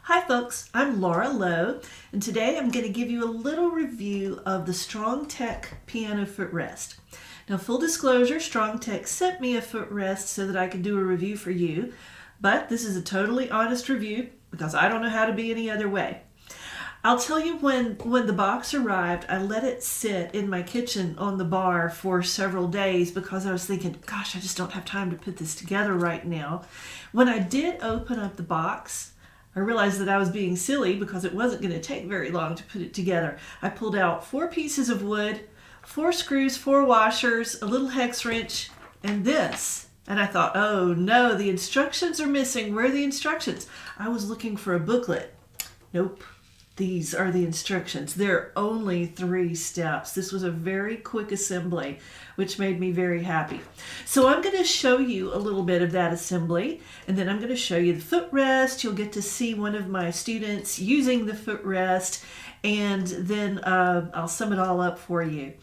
Hi folks, I'm Laura Lowe, and today I'm going to give you a little review of the Strongtek piano footrest. Now, full disclosure, Strongtek sent me a footrest so that I could do a review for you, but this is a totally honest review because I don't know how to be any other way. I'll tell you, when the box arrived, I let it sit in my kitchen on the bar for several days because I was thinking, gosh, I just don't have time to put this together right now. When I did open up the box, I realized that I was being silly because it wasn't going to take very long to put it together. I pulled out 4 pieces of wood, 4 screws, 4 washers, a little hex wrench, and this. And I thought, oh no, the instructions are missing. Where are the instructions? I was looking for a booklet. Nope. These are the instructions. There are only 3 steps. This was a very quick assembly, which made me very happy. So I'm going to show you a little bit of that assembly, and then I'm going to show you the footrest. You'll get to see one of my students using the footrest, and then I'll sum it all up for you.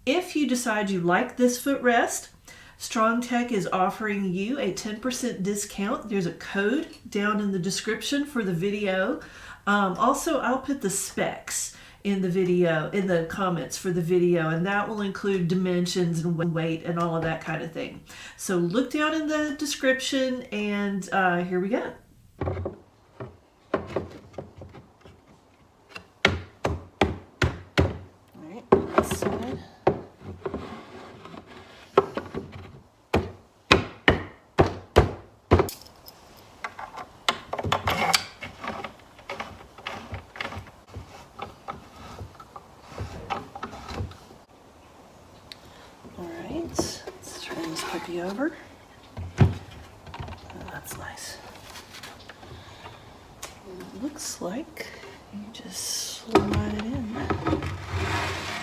If you decide you like this footrest, Strongtek is offering you a 10% discount. There's a code down in the description for the video. Also, I'll put the specs in the video, in the comments for the video, and that will include dimensions and weight and all of that kind of thing. So look down in the description, and here we go. All right, this side. Let's turn this puppy over. Oh, that's nice. It looks like you just slide it in,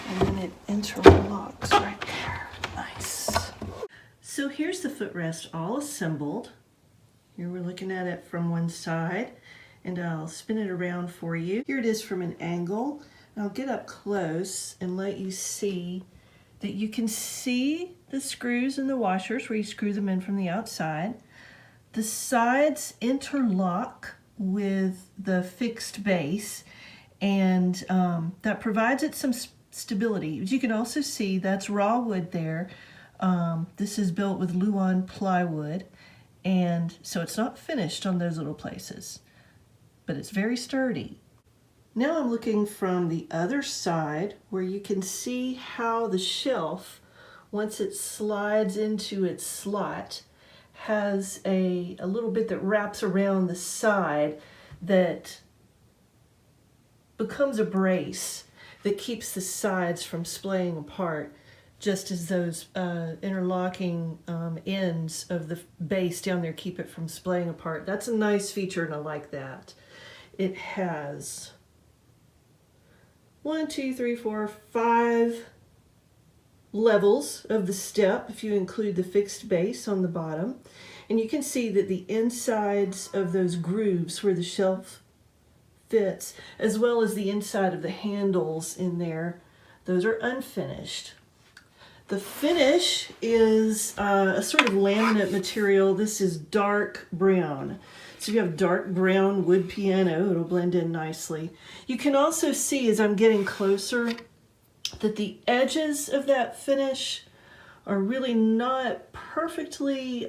and then it interlocks right there. Nice. So here's the footrest all assembled. Here we're looking at it from one side, and I'll spin it around for you. Here it is from an angle. I'll get up close and let you see that you can see the screws and the washers where you screw them in from the outside. The sides interlock with the fixed base, and that provides it some stability. As you can also see, that's raw wood there. This is built with Luan plywood, and so it's not finished on those little places, but it's very sturdy. Now I'm looking from the other side where you can see how the shelf, once it slides into its slot, has a little bit that wraps around the side that becomes a brace that keeps the sides from splaying apart, just as those interlocking ends of the base down there keep it from splaying apart. That's a nice feature, and I like that. It has 1, 2, 3, 4, 5 levels of the step if you include the fixed base on the bottom. And you can see that the insides of those grooves where the shelf fits, as well as the inside of the handles in there, those are unfinished. The finish is a sort of laminate material. This is dark brown. So if you have dark brown wood piano, it'll blend in nicely. You can also see, as I'm getting closer, that the edges of that finish are really not perfectly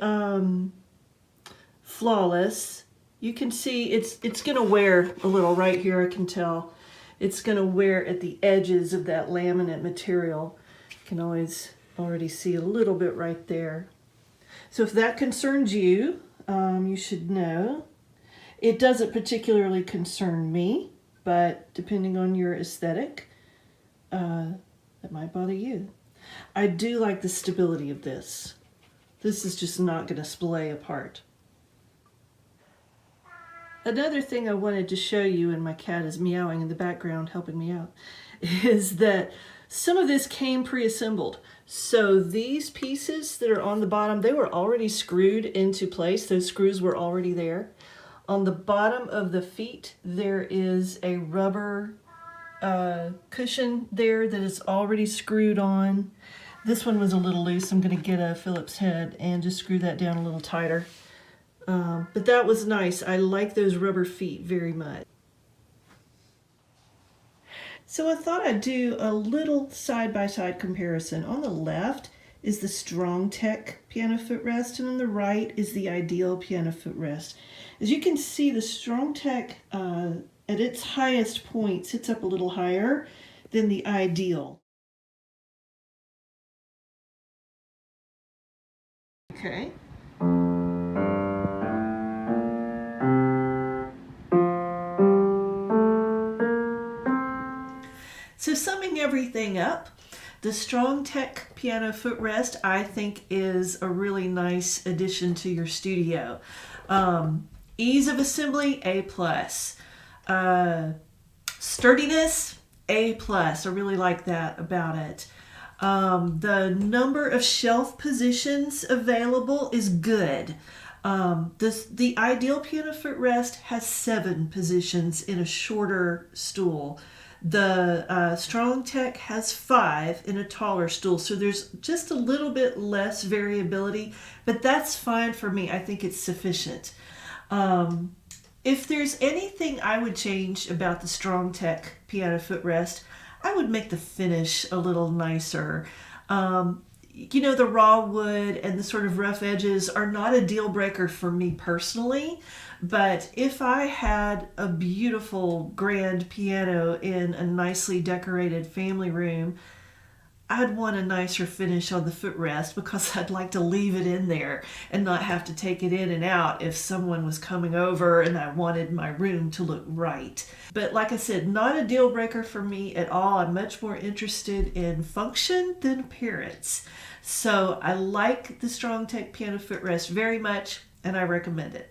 flawless. You can see it's going to wear a little right here, I can tell. It's going to wear at the edges of that laminate material. You can already see a little bit right there. So if that concerns you, you should know. It doesn't particularly concern me, but depending on your aesthetic, that might bother you. I do like the stability of this. This is just not going to splay apart. Another thing I wanted to show you, and my cat is meowing in the background helping me out, is that some of this came pre-assembled. So these pieces that are on the bottom, they were already screwed into place. Those screws were already there. On the bottom of the feet, there is a rubber cushion there that is already screwed on. This one was a little loose. I'm going to get a Phillips head and just screw that down a little tighter. But that was nice. I like those rubber feet very much. So I thought I'd do a little side-by-side comparison. On the left is the Strongtek piano footrest, and on the right is the Ideal piano footrest. As you can see, the Strongtek at its highest point sits up a little higher than the Ideal. Okay. So summing everything up, the Strongtek piano footrest I think is a really nice addition to your studio. Ease of assembly, A+. Sturdiness, A+. I really like that about it. The number of shelf positions available is good. The Ideal piano footrest has 7 positions in a shorter stool. The Strongtek has 5 in a taller stool, so there's just a little bit less variability, but that's fine for me. I think it's sufficient. If there's anything I would change about the Strongtek piano footrest, I would make the finish a little nicer. You know, the raw wood and the sort of rough edges are not a deal breaker for me personally, but if I had a beautiful grand piano in a nicely decorated family room, I'd want a nicer finish on the footrest because I'd like to leave it in there and not have to take it in and out if someone was coming over and I wanted my room to look right. But like I said, not a deal breaker for me at all. I'm much more interested in function than appearance. So I like the Strongtek piano footrest very much and I recommend it.